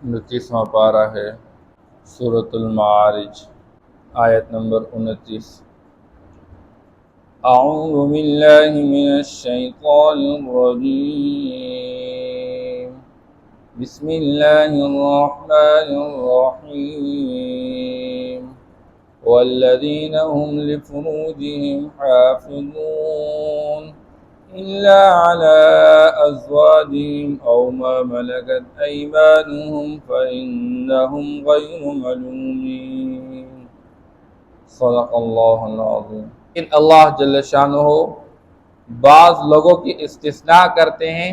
29واں پارہ ہے سورۃ المعارج، آیت نمبر 29۔ اعوذ باللہ من الشیطان الرجیم، بسم اللہ الرحمن الرحیم، والذین هم لفروجهم حافظون إلا على أزواجهم أو ما ملكت أيمانهم فإنهم غير ملومين۔ صدق اللہ العظیم۔ ان اللہ جل شانہ بعض لوگوں کی استثناء کرتے ہیں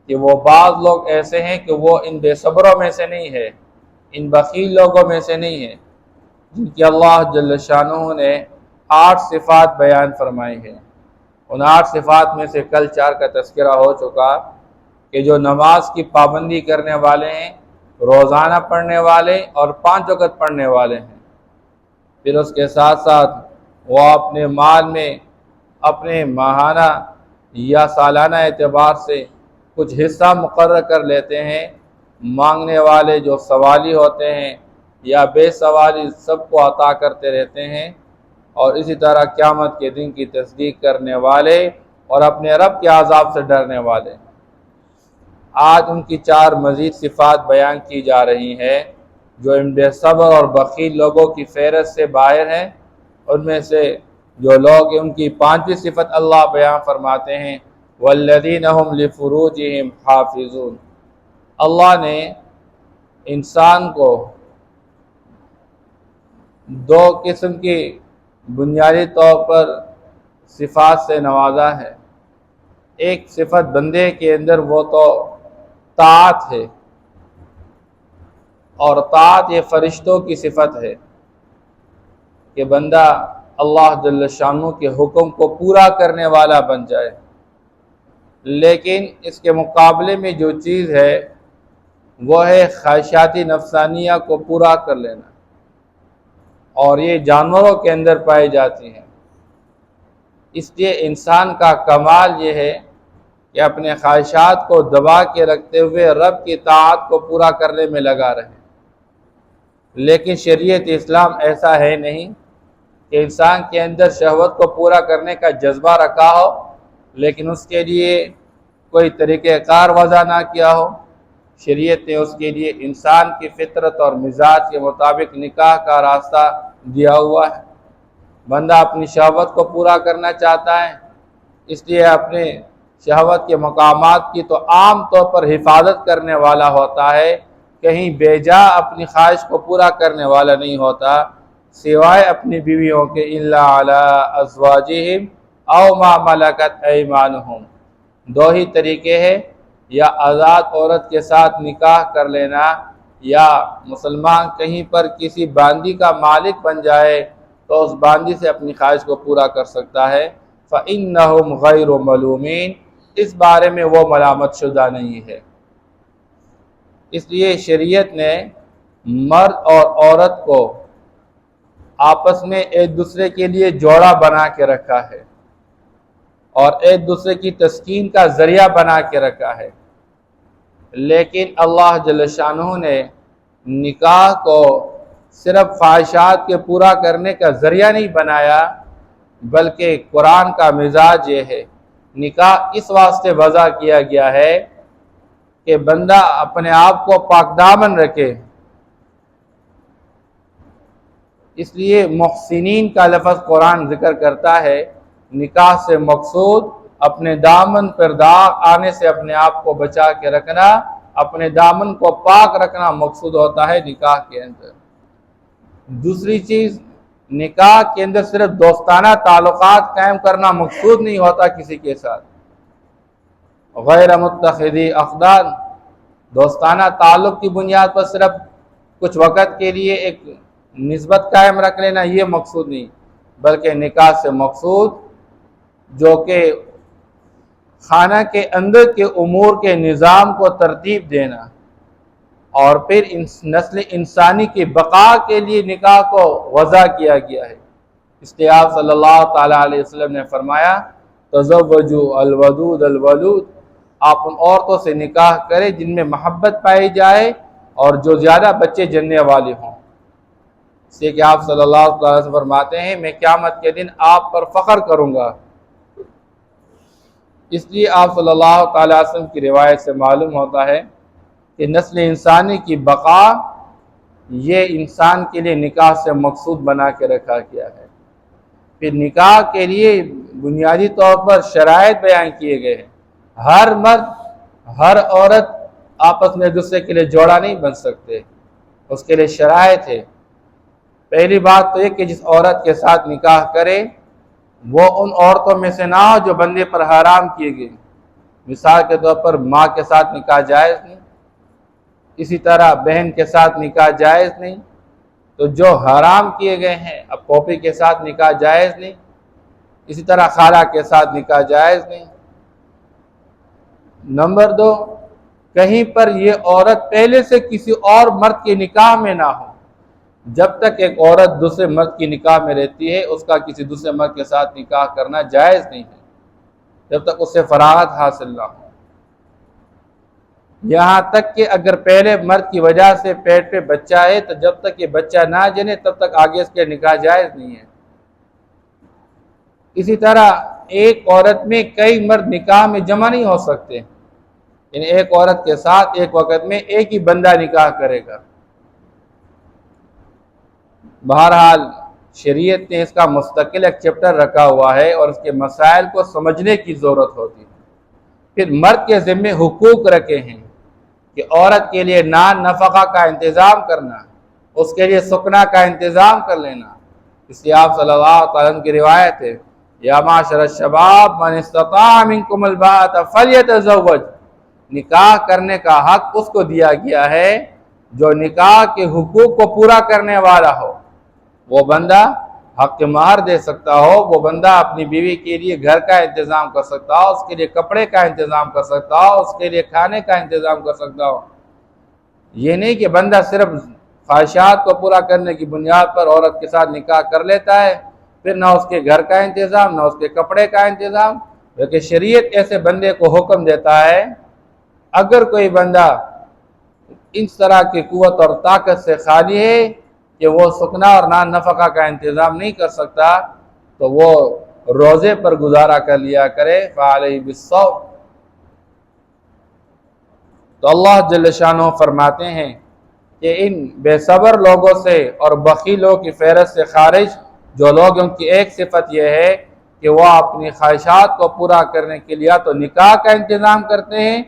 کہ وہ بعض لوگ ایسے ہیں کہ وہ ان بے صبروں میں سے نہیں ہے، ان بخیل لوگوں میں سے نہیں ہے، جن کی اللہ جل شانہ نے 8 صفات بیان فرمائی ہیں۔ ان 8 صفات میں سے کل 4 کا تذکرہ ہو چکا کہ جو نماز کی پابندی کرنے والے ہیں، روزانہ پڑھنے والے اور 5 وقت پڑھنے والے ہیں۔ پھر اس کے ساتھ ساتھ وہ اپنے مال میں اپنے ماہانہ یا سالانہ اعتبار سے کچھ حصہ مقرر کر لیتے ہیں۔ مانگنے والے جو سوالی ہوتے ہیں یا بے سوالی سب کو عطا کرتے رہتے ہیں، اور اسی طرح قیامت کے دن کی تصدیق کرنے والے اور اپنے رب کے عذاب سے ڈرنے والے۔ آج ان کی 4 مزید صفات بیان کی جا رہی ہیں جو ان بے صبر اور بخیل لوگوں کی فہرست سے باہر ہیں۔ ان میں سے جو لوگ ان کی 5ویں صفت اللہ بیان فرماتے ہیں، والذین هم لفروجهم حافظون۔ اللہ نے انسان کو 2 قسم کی بنیادی طور پر صفات سے نوازا ہے۔ ایک صفت بندے کے اندر وہ تو طاعت ہے، اور طاعت یہ فرشتوں کی صفت ہے کہ بندہ اللہ جل شانہ کے حکم کو پورا کرنے والا بن جائے۔ لیکن اس کے مقابلے میں جو چیز ہے وہ ہے خواہشات نفسانیہ کو پورا کر لینا، اور یہ جانوروں کے اندر پائی جاتی ہیں۔ اس لیے انسان کا کمال یہ ہے کہ اپنے خواہشات کو دبا کے رکھتے ہوئے رب کی طاعت کو پورا کرنے میں لگا رہے۔ لیکن شریعت اسلام ایسا ہے نہیں کہ انسان کے اندر شہوت کو پورا کرنے کا جذبہ رکھا ہو لیکن اس کے لیے کوئی طریقہ کار وضع نہ کیا ہو۔ شریعت نے اس کے لیے انسان کی فطرت اور مزاج کے مطابق نکاح کا راستہ دیا ہوا ہے۔ بندہ اپنی شہوت کو پورا کرنا چاہتا ہے، اس لیے اپنے شہوت کے مقامات کی تو عام طور پر حفاظت کرنے والا ہوتا ہے، کہیں بے جا اپنی خواہش کو پورا کرنے والا نہیں ہوتا، سوائے اپنی بیویوں کے الا علی ازواجہم او ما ملکت ایمانہم۔ 2 ہی طریقے ہیں، یا آزاد عورت کے ساتھ نکاح کر لینا، یا مسلمان کہیں پر کسی باندی کا مالک بن جائے تو اس باندی سے اپنی خواہش کو پورا کر سکتا ہے۔ فَإِنَّهُمْ غَيْرُ مَلُومِينَ، اس بارے میں وہ ملامت شدہ نہیں ہے۔ اس لیے شریعت نے مرد اور عورت کو آپس میں ایک دوسرے کے لیے جوڑا بنا کے رکھا ہے اور ایک دوسرے کی تسکین کا ذریعہ بنا کے رکھا ہے، لیکن اللہ جل شانہ نے نکاح کو صرف خواہشات کے پورا کرنے کا ذریعہ نہیں بنایا، بلکہ قرآن کا مزاج یہ ہے، نکاح اس واسطے وضع کیا گیا ہے کہ بندہ اپنے آپ کو پاک دامن رکھے۔ اس لیے محسنین کا لفظ قرآن ذکر کرتا ہے۔ نکاح سے مقصود اپنے دامن پر داغ آنے سے اپنے آپ کو بچا کے رکھنا، اپنے دامن کو پاک رکھنا مقصود ہوتا ہے نکاح کے اندر۔ دوسری چیز، نکاح کے اندر صرف دوستانہ تعلقات قائم کرنا مقصود نہیں ہوتا کسی کے ساتھ۔ غیر متخذی اخدان، دوستانہ تعلق کی بنیاد پر صرف کچھ وقت کے لیے ایک نسبت قائم رکھ لینا یہ مقصود نہیں، بلکہ نکاح سے مقصود جو کہ خانہ کے اندر کے امور کے نظام کو ترتیب دینا، اور پھر نسل انسانی کی بقا کے لیے نکاح کو وضع کیا گیا ہے۔ اس لیے آپ صلی اللہ تعالیٰ علیہ وسلم نے فرمایا، تزوجوا الودود الولود، آپ ان عورتوں سے نکاح کریں جن میں محبت پائی جائے اور جو زیادہ بچے جننے والے ہوں، اس لیے کہ آپ صلی اللہ علیہ وسلم فرماتے ہیں میں قیامت کے دن آپ پر فخر کروں گا۔ اس لیے آپ صلی اللہ تعالیٰ علیہ وسلم کی روایت سے معلوم ہوتا ہے کہ نسل انسانی کی بقا یہ انسان کے لیے نکاح سے مقصود بنا کے رکھا گیا ہے۔ پھر نکاح کے لیے بنیادی طور پر شرائط بیان کیے گئے ہیں۔ ہر مرد ہر عورت آپس میں دوسرے کے لیے جوڑا نہیں بن سکتے، اس کے لیے شرائط ہے۔ پہلی بات تو یہ کہ جس عورت کے ساتھ نکاح کرے وہ ان عورتوں میں سے نہ ہو جو بندے پر حرام کیے گئے۔ مثال کے طور پر ماں کے ساتھ نکاح جائز نہیں، اسی طرح بہن کے ساتھ نکاح جائز نہیں، تو جو حرام کیے گئے ہیں، اب پھوپھی کے ساتھ نکاح جائز نہیں، اسی طرح خالہ کے ساتھ نکاح جائز نہیں۔ نمبر 2، کہیں پر یہ عورت پہلے سے کسی اور مرد کے نکاح میں نہ ہو۔ جب تک ایک عورت دوسرے مرد کی نکاح میں رہتی ہے اس کا کسی دوسرے مرد کے ساتھ نکاح کرنا جائز نہیں ہے، جب تک اس سے فراغت حاصل نہ ہو۔ یہاں تک کہ اگر پہلے مرد کی وجہ سے پیٹ پہ بچہ ہے تو جب تک یہ بچہ نہ جنے تب تک آگے اس کے نکاح جائز نہیں ہے۔ اسی طرح ایک عورت میں کئی مرد نکاح میں جمع نہیں ہو سکتے، یعنی ایک عورت کے ساتھ ایک وقت میں ایک ہی بندہ نکاح کرے گا۔ بہرحال شریعت نے اس کا مستقل ایک چیپٹر رکھا ہوا ہے اور اس کے مسائل کو سمجھنے کی ضرورت ہوتی ہے۔ پھر مرد کے ذمے حقوق رکھے ہیں کہ عورت کے لیے نان نفقہ کا انتظام کرنا، اس کے لیے سکنا کا انتظام کر لینا۔ اس لیے آپ صلی اللہ علیہ وسلم کی روایت ہے یا معاشر الشباب من استطاع منکم الباءۃ فلیتزوج، نکاح کرنے کا حق اس کو دیا گیا ہے جو نکاح کے حقوق کو پورا کرنے والا ہو۔ وہ بندہ حق مہر دے سکتا ہو، وہ بندہ اپنی بیوی کے لیے گھر کا انتظام کر سکتا ہو، اس کے لیے کپڑے کا انتظام کر سکتا ہو، اس کے لیے کھانے کا انتظام کر سکتا ہو۔ یہ نہیں کہ بندہ صرف خواہشات کو پورا کرنے کی بنیاد پر عورت کے ساتھ نکاح کر لیتا ہے، پھر نہ اس کے گھر کا انتظام نہ اس کے کپڑے کا انتظام۔ بلکہ شریعت ایسے بندے کو حکم دیتا ہے اگر کوئی بندہ اس طرح کی قوت اور طاقت سے خالی ہے کہ وہ سکنا اور نان نفقہ کا انتظام نہیں کر سکتا تو وہ روزے پر گزارا کر لیا کرے، فعلیہ بالصوم۔ تو اللہ جل شانہ فرماتے ہیں کہ ان بے صبر لوگوں سے اور بخیلوں کی فہرست سے خارج جو لوگ، ان کی ایک صفت یہ ہے کہ وہ اپنی خواہشات کو پورا کرنے کے لیے یا تو نکاح کا انتظام کرتے ہیں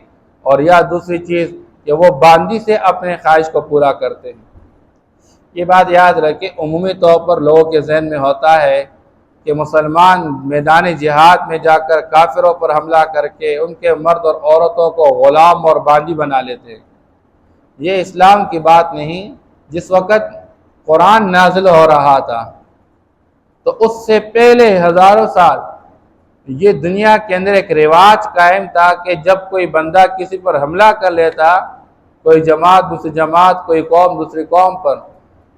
اور یا دوسری چیز کہ وہ باندی سے اپنے خواہش کو پورا کرتے ہیں۔ یہ بات یاد رکھیں، عمومی طور پر لوگوں کے ذہن میں ہوتا ہے کہ مسلمان میدان جہاد میں جا کر کافروں پر حملہ کر کے ان کے مرد اور عورتوں کو غلام اور باندی بنا لیتے ہیں۔ یہ اسلام کی بات نہیں۔ جس وقت قرآن نازل ہو رہا تھا تو اس سے پہلے ہزاروں سال یہ دنیا کے اندر ایک رواج قائم تھا کہ جب کوئی بندہ کسی پر حملہ کر لیتا، کوئی جماعت دوسری جماعت، کوئی قوم دوسری قوم پر،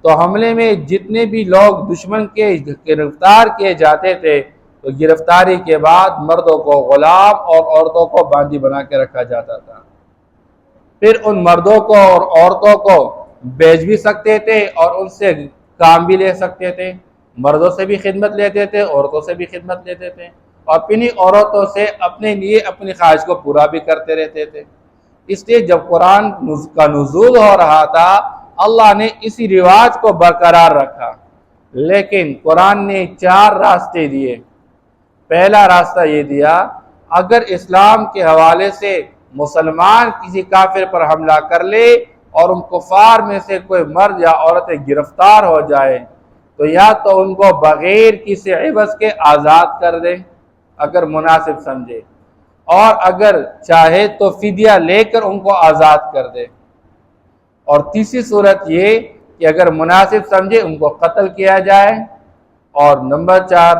تو حملے میں جتنے بھی لوگ دشمن کے گرفتار کیے جاتے تھے تو گرفتاری کے بعد مردوں کو غلام اور عورتوں کو باندی بنا کے رکھا جاتا تھا۔ پھر ان مردوں کو اور عورتوں کو بیچ بھی سکتے تھے اور ان سے کام بھی لے سکتے تھے، مردوں سے بھی خدمت لیتے تھے، عورتوں سے بھی خدمت لیتے تھے، اور اپنی عورتوں سے اپنے لیے اپنی خواہش کو پورا بھی کرتے رہتے تھے۔ اس لیے جب قرآن کا نزول ہو رہا تھا اللہ نے اسی رواج کو برقرار رکھا، لیکن قرآن نے 4 راستے دیے۔ پہلا راستہ یہ دیا اگر اسلام کے حوالے سے مسلمان کسی کافر پر حملہ کر لے اور ان کفار میں سے کوئی مرد یا عورتیں گرفتار ہو جائے تو یا تو ان کو بغیر کسی عوض کے آزاد کر دے اگر مناسب سمجھے، اور اگر چاہے تو فدیہ لے کر ان کو آزاد کر دے، اور تیسری صورت یہ کہ اگر مناسب سمجھے ان کو قتل کیا جائے، اور نمبر 4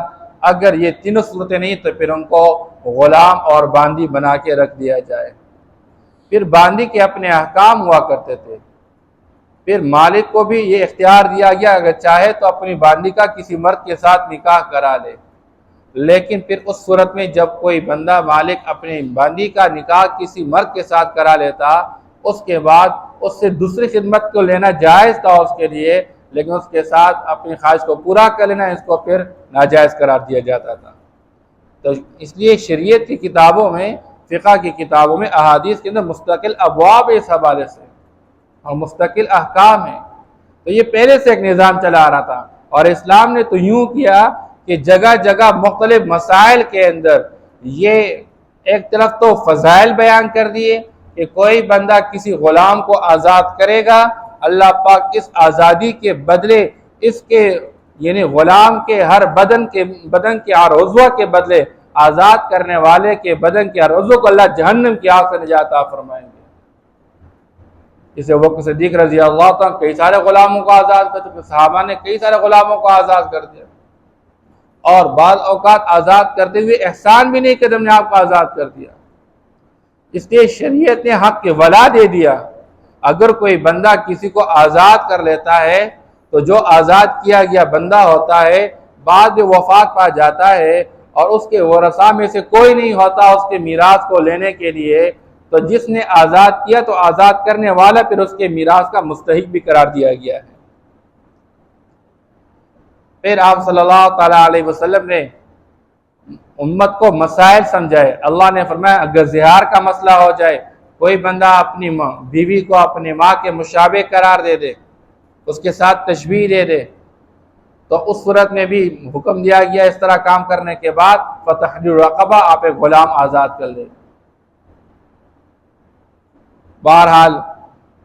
اگر یہ تینوں صورتیں نہیں تو پھر ان کو غلام اور باندی بنا کے رکھ دیا جائے۔ پھر باندی کے اپنے احکام ہوا کرتے تھے، پھر مالک کو بھی یہ اختیار دیا گیا اگر چاہے تو اپنی باندی کا کسی مرد کے ساتھ نکاح کرا لے، لیکن پھر اس صورت میں جب کوئی بندہ مالک اپنی باندی کا نکاح کسی مرد کے ساتھ کرا لیتا اس کے بعد اس سے دوسری خدمت کو لینا جائز تھا اس کے لیے، لیکن اس کے ساتھ اپنی خواہش کو پورا کر لینا اس کو پھر ناجائز قرار دیا جاتا تھا۔ تو اس لیے شریعت کی کتابوں میں، فقہ کی کتابوں میں، احادیث کے اندر مستقل ابواب اس حوالے سے اور مستقل احکام ہیں۔ تو یہ پہلے سے ایک نظام چلا آ رہا تھا، اور اسلام نے تو یوں کیا کہ جگہ جگہ مختلف مسائل کے اندر یہ ایک طرف تو فضائل بیان کر دیے کہ کوئی بندہ کسی غلام کو آزاد کرے گا، اللہ پاک اس آزادی کے بدلے اس کے یعنی غلام کے ہر بدن کے ہر عضو کے بدلے آزاد کرنے والے کے بدن کے ہر عضو کو اللہ جہنم کی آگ سے نجات عطا فرمائیں گے۔ اسے وقت صدیق رضی اللہ عنہ کئی سارے غلاموں کو آزاد کر دیا، صحابہ نے کئی سارے غلاموں کو آزاد کر دیا، اور بعض اوقات آزاد کرتے ہوئے احسان بھی نہیں کہ ہم نے آپ کو آزاد کر دیا۔ اس لیے شریعت نے حق کے ولا دے دیا۔ اگر کوئی بندہ کسی کو آزاد کر لیتا ہے تو جو آزاد کیا گیا بندہ ہوتا ہے بعد میں وفات پا جاتا ہے اور اس کے ورثاء میں سے کوئی نہیں ہوتا اس کے میراث کو لینے کے لیے، تو جس نے آزاد کیا تو آزاد کرنے والا پھر اس کے میراث کا مستحق بھی قرار دیا گیا ہے۔ پھر آپ صلی اللہ تعالیٰ علیہ وسلم نے امت کو مسائل سمجھائے۔ اللہ نے فرمایا اگر زہار کا مسئلہ ہو جائے، کوئی بندہ اپنی بیوی کو اپنی ماں کے مشابہ قرار دے دے، اس کے ساتھ تشبیہ دے دے، تو اس صورت میں بھی حکم دیا گیا اس طرح کام کرنے کے بعد فتحریر رقبہ، آپ ایک غلام آزاد کر دے۔ بہرحال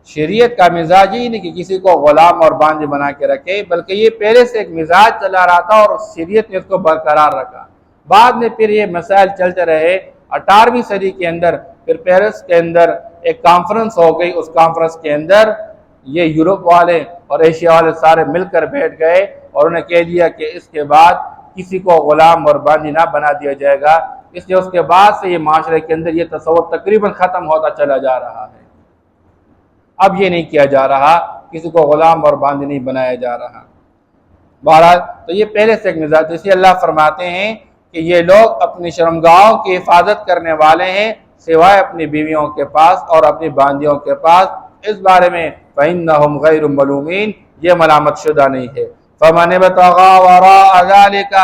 شریعت کا مزاج ہی نہیں کہ کسی کو غلام اور بانجھ بنا کے رکھے، بلکہ یہ پہلے سے ایک مزاج چلا رہا تھا اور شریعت نے اس کو برقرار رکھا۔ بعد میں پھر یہ مسائل چلتے رہے۔ 18ویں صدی کے اندر پھر پیرس کے اندر ایک کانفرنس ہو گئی، اس کانفرنس کے اندر یہ یورپ والے اور ایشیا والے سارے مل کر بیٹھ گئے اور انہیں کہہ دیا کہ اس کے بعد کسی کو غلام اور بانجی نہ بنا دیا جائے گا۔ اس لیے اس کے بعد سے یہ معاشرے کے اندر یہ تصور تقریباً ختم ہوتا چلا جا رہا ہے۔ اب یہ نہیں کیا جا رہا، کسی کو غلام اور باندھی نہیں بنایا جا رہا۔ بہرحال تو یہ پہلے سے ایک مزاج، اسی اللہ فرماتے ہیں کہ یہ لوگ اپنی شرمگاہوں کی حفاظت کرنے والے ہیں سوائے اپنی بیویوں کے پاس اور اپنی باندیوں کے پاس، اس بارے میں فَإِنَّهُمْ غَيْرُ مَلُومِينَ، یہ ملامت شدہ نہیں ہے۔ فَمَنِ ابْتَغَىٰ وَرَاءَ ذَلِكَ،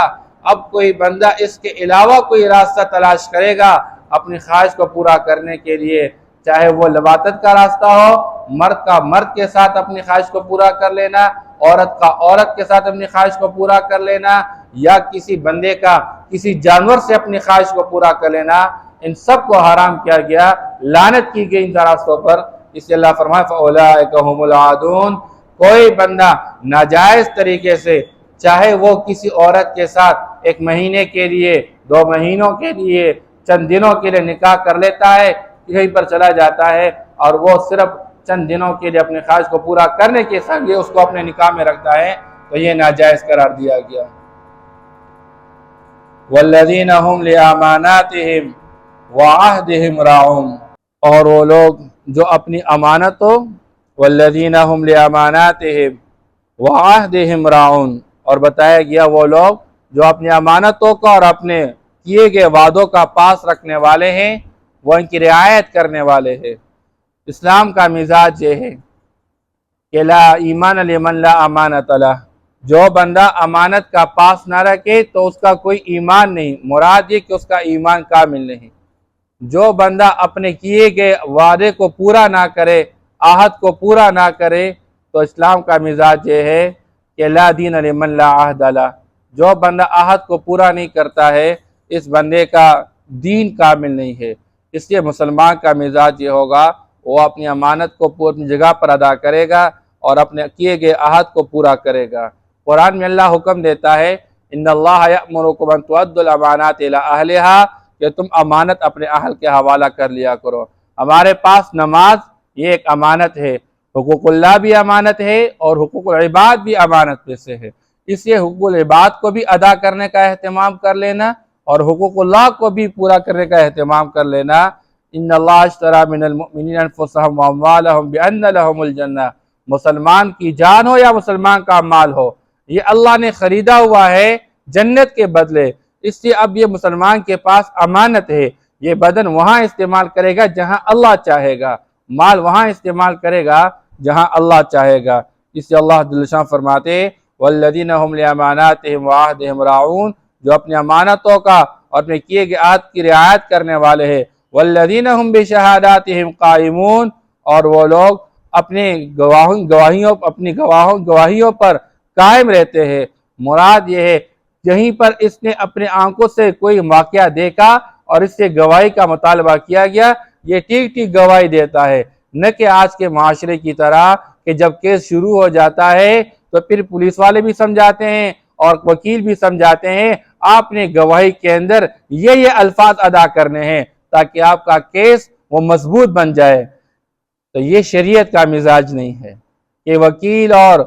اب کوئی بندہ اس کے علاوہ کوئی راستہ تلاش کرے گا اپنی خواہش کو پورا کرنے کے لیے، چاہے وہ لواطت کا راستہ ہو، مرد کا مرد کے ساتھ اپنی خواہش کو پورا کر لینا، عورت کا عورت کے ساتھ اپنی خواہش کو پورا کر لینا، یا کسی بندے کا کسی جانور سے اپنی خواہش کو پورا کر لینا، ان سب کو حرام کیا گیا، لعنت کی گئی ان راستوں پر۔ اس لیے اللہ فرمائے فَأُولَٰئِكَ هُمُ الْعَادُونَ، کوئی بندہ ناجائز طریقے سے چاہے وہ کسی عورت کے ساتھ 1 مہینے کے لیے، 2 مہینوں کے لیے، چند دنوں کے لیے نکاح کر لیتا ہے، کہیں پر چلا جاتا ہے اور وہ صرف چند دنوں کے لیے اپنی خواہش کو پورا کرنے کے ساتھ یہ اس کو اپنے نکاح میں رکھتا ہے، تو یہ ناجائز قرار دیا گیا۔ وَالَّذِينَ هُمْ لِأَمَانَاتِهِمْ وَعَهْدِهِمْ رَاعُونَ، اور وہ لوگ جو اپنی امانتوں، وَالَّذِينَ هُمْ لِأَمَانَاتِهِمْ وَعَهْدِهِمْ رَاعُونَ، اور بتایا گیا وہ لوگ جو اپنی امانتوں کا اور اپنے کیے گئے وعدوں کا پاس رکھنے والے ہیں، وہ ان کی رعایت کرنے والے ہیں۔ اسلام کا مزاج یہ ہے کہ لا ایمان لمن لا امانت لہ، جو بندہ امانت کا پاس نہ رکھے تو اس کا کوئی ایمان نہیں، مراد یہ کہ اس کا ایمان کامل نہیں۔ جو بندہ اپنے کیے گئے وعدے کو پورا نہ کرے، عہد کو پورا نہ کرے، تو اسلام کا مزاج یہ ہے کہ لا دین لمن لا عہد لہ، جو بندہ عہد کو پورا نہیں کرتا ہے اس بندے کا دین کامل نہیں ہے۔ اس لیے مسلمان کا مزاج یہ ہوگا وہ اپنی امانت کو اپنی جگہ پر ادا کرے گا اور اپنے کیے گئے عہد کو پورا کرے گا۔ قرآن میں اللہ حکم دیتا ہے ان اللہ یأمرکم ان تؤدوا الامانات الی اہلہا، کہ تم امانت اپنے اہل کے حوالہ کر لیا کرو۔ ہمارے پاس نماز یہ ایک امانت ہے، حقوق اللہ بھی امانت ہے اور حقوق العباد بھی امانت میں سے ہے، اس لیے حقوق العباد کو بھی ادا کرنے کا اہتمام کر لینا اور حقوق اللہ کو بھی پورا کرنے کا اہتمام کر لینا۔ ان اللہ اشتری من المؤمنین انفسهم واموالهم بان لهم الجنہ، مسلمان کی جان ہو یا مسلمان کا مال ہو، یہ اللہ نے خریدا ہوا ہے جنت کے بدلے۔ اس لیے اب یہ مسلمان کے پاس امانت ہے، یہ بدن وہاں استعمال کرے گا جہاں اللہ چاہے گا، مال وہاں استعمال کرے گا جہاں اللہ چاہے گا۔ اس سے اللہ جل شان فرماتے والذین هم لاماناتهم وعہدهم راعون، جو اپنی امانتوں کا اور اپنے کیے گئے عہد کی رعایت کرنے والے ہیں۔ والذین هم بشہاداتهم قائمون، اور وہ لوگ اپنی گواہیوں پر قائم رہتے ہیں۔ مراد یہ ہے جہیں پر اس نے اپنے آنکھوں سے کوئی واقعہ دیکھا اور اس سے گواہی کا مطالبہ کیا گیا، یہ ٹھیک ٹھیک گواہی دیتا ہے، نہ کہ آج کے معاشرے کی طرح کہ جب کیس شروع ہو جاتا ہے تو پھر پولیس والے بھی سمجھاتے ہیں اور وکیل بھی سمجھاتے ہیں آپ نے گواہی کے اندر یہ الفاظ ادا کرنے ہیں تاکہ آپ کا کیس وہ مضبوط بن جائے۔ تو یہ شریعت کا مزاج نہیں ہے کہ وکیل اور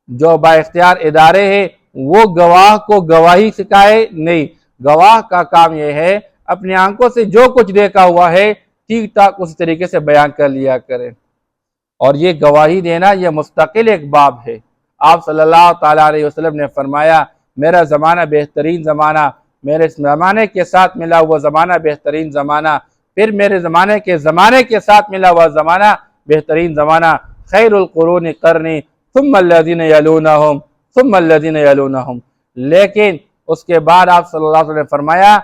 جو با اختیار ادارے ہیں وہ گواہ کو گواہی سکھائے، نہیں، گواہ کا کام یہ ہے اپنی آنکھوں سے جو کچھ دیکھا ہوا ہے ٹھیک ٹھاک اس طریقے سے بیان کر لیا کرے۔ اور یہ گواہی دینا یہ مستقل ایک باب ہے۔ آپ صلی اللہ تعالیٰ علیہ وسلم نے فرمایا میرا زمانہ بہترین زمانہ، میرے زمانے کے ساتھ ملا ہوا زمانہ بہترین زمانہ، پھر میرے زمانے کے ساتھ ملا ہوا زمانہ بہترین زمانہ، خیر القرون قرنی ثم الذین یلونہم ثم الذین یلونہم۔ لیکن اس کے بعد آپ صلی اللہ علیہ وسلم نے فرمایا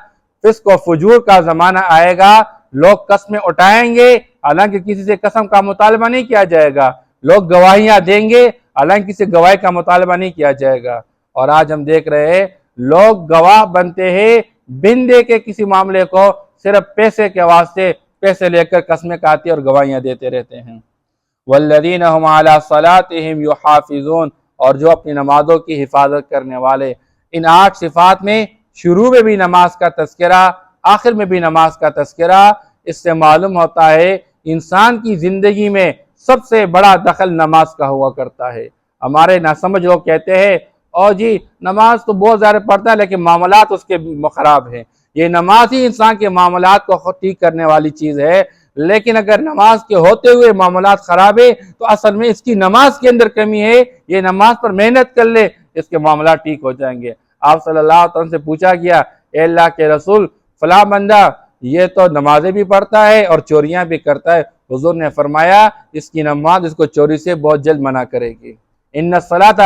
فسق و فجور کا زمانہ آئے گا، لوگ قسمیں اٹھائیں گے حالانکہ کسی سے قسم کا مطالبہ نہیں کیا جائے گا، لوگ گواہیاں دیں گے حالانکہ کسی گواہی کا مطالبہ نہیں کیا جائے گا۔ اور آج ہم دیکھ رہے ہیں لوگ گواہ بنتے ہیں بن دے کے کسی معاملے کو، صرف پیسے کے واسطے پیسے لے کر قسمیں کھاتے اور گواہیاں دیتے رہتے ہیں۔ والذین هم علی صلاتهم یحافظون، اور جو اپنی نمازوں کی حفاظت کرنے والے۔ ان 8 صفات میں شروع میں بھی نماز کا تذکرہ، آخر میں بھی نماز کا تذکرہ، اس سے معلوم ہوتا ہے انسان کی زندگی میں سب سے بڑا دخل نماز کا ہوا کرتا ہے۔ ہمارے ناسمجھ لوگ کہتے ہیں اور جی نماز تو بہت زیادہ پڑھتا ہے لیکن معاملات اس کے خراب ہیں۔ یہ نماز ہی انسان کے معاملات کو ٹھیک کرنے والی چیز ہے، لیکن اگر نماز کے ہوتے ہوئے معاملات خراب ہے تو اصل میں اس کی نماز کے اندر کمی ہے، یہ نماز پر محنت کر لے اس کے معاملات ٹھیک ہو جائیں گے۔ آپ صلی اللہ علیہ وسلم سے پوچھا گیا اے اللہ کے رسول فلاں بندہ یہ تو نمازیں بھی پڑھتا ہے اور چوریاں بھی کرتا ہے، حضور نے فرمایا اس کی نماز اس کو چوری سے بہت جلد منع کرے گی۔ ان الصلاۃ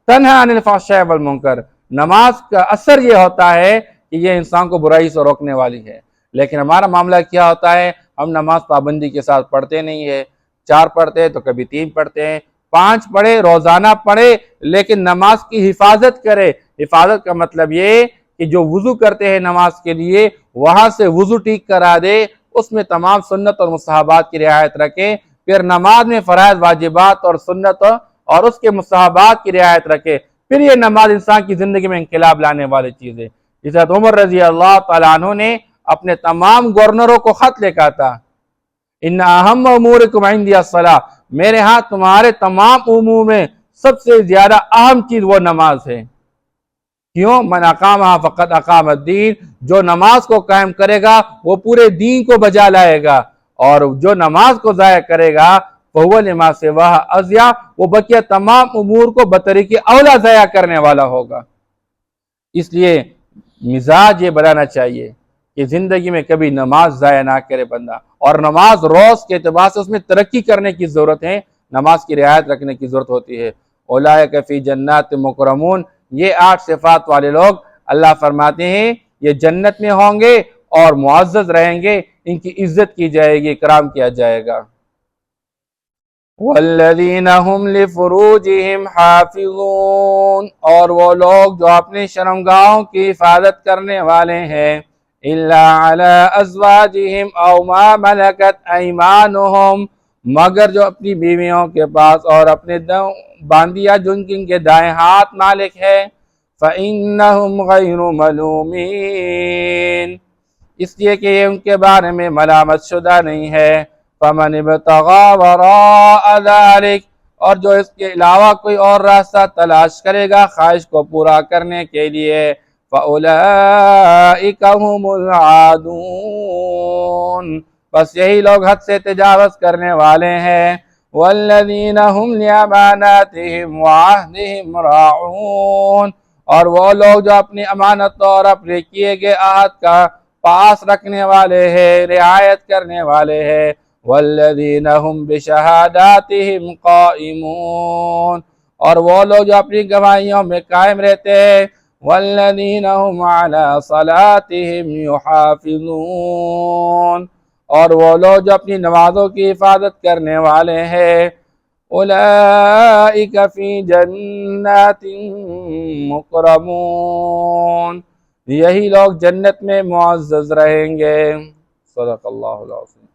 تنہی عن الفحشاء والمنکر، نماز کا اثر یہ ہوتا ہے کہ یہ انسان کو برائی سے روکنے والی ہے۔ لیکن ہمارا معاملہ کیا ہوتا ہے، ہم نماز پابندی کے ساتھ پڑھتے نہیں ہے، 4 پڑھتے ہیں تو کبھی 3 پڑھتے ہیں، 5 پڑھے روزانہ پڑھے لیکن نماز کی حفاظت کرے۔ حفاظت کا مطلب یہ کہ جو وضو کرتے ہیں نماز کے لیے وہاں سے وضو ٹھیک کرا دے، اس میں تمام سنت اور مستحبات کی رعایت رکھے، پھر نماز میں فرائض واجبات اور سنت اور اس کے مستحبات کی رعایت رکھے، پھر یہ نماز انسان کی زندگی میں انقلاب لانے والی چیز ہے۔ حضرت عمر رضی اللہ تعالیٰ عنہ نے اپنے تمام گورنروں کو خط لکھا تھا ان اہم امورکم عندی الصلاۃ، میرے ہاں تمہارے تمام امور میں سب سے زیادہ اہم چیز وہ نماز ہے۔ کیوں؟ من اقامہا فقد اقام الدین، جو نماز کو قائم کرے گا وہ پورے دین کو بجا لائے گا، اور جو نماز کو ضائع کرے گا فہو لما سواہ اضیع، وہ بقیہ تمام امور کو بطریق اولا ضائع کرنے والا ہوگا۔ اس لیے مزاج یہ بنانا چاہیے کہ زندگی میں کبھی نماز ضائع نہ کرے بندہ، اور نماز روز کے اعتبار سے اس میں ترقی کرنے کی ضرورت ہے، نماز کی رعایت رکھنے کی ضرورت ہوتی ہے۔ اولئک فی جنات مکرمون، یہ 8 صفات والے لوگ اللہ فرماتے ہیں یہ جنت میں ہوں گے اور معزز رہیں گے، ان کی عزت کی جائے گی، اکرام کیا جائے گا۔ والذین هم لفروجہم حافظون، اور وہ لوگ جو اپنی شرمگاہوں کی حفاظت کرنے والے ہیں، الا علی ازواجہم او ما ملکت ایمانہم، مگر جو اپنی بیویوں کے پاس اور اپنے باندیا جن کے دائیں ہاتھ مالک ہے، فإنہم غیر ملومین، اس لیے کہ یہ ان کے بارے میں ملامت شدہ نہیں ہے۔ فمن ابتغى وراء ذلك، اور جو اس کے علاوہ کوئی اور راستہ تلاش کرے گا خواہش کو پورا کرنے کے لیے، فأولئک هم العادون، بس یہی لوگ حد سے تجاوز کرنے والے ہیں۔ والذین هم لأماناتهم وعہدهم راعون، اور وہ لوگ جو اپنی امانتوں اور اپنے کیے گئے عہد کا پاس رکھنے والے ہیں، رعایت کرنے والے ہیں۔ والذین هم بشہاداتہم قائمون، اور وہ لوگ جو اپنی گواہیوں میں قائم رہتے ہیں، والذین هم علی صلاتہم یحافظون، اور وہ لوگ جو اپنی نمازوں کی حفاظت کرنے والے ہیں، اولئک فی جنات مکرمون، یہی لوگ جنت میں معزز رہیں گے۔ صدق اللہ العظیم۔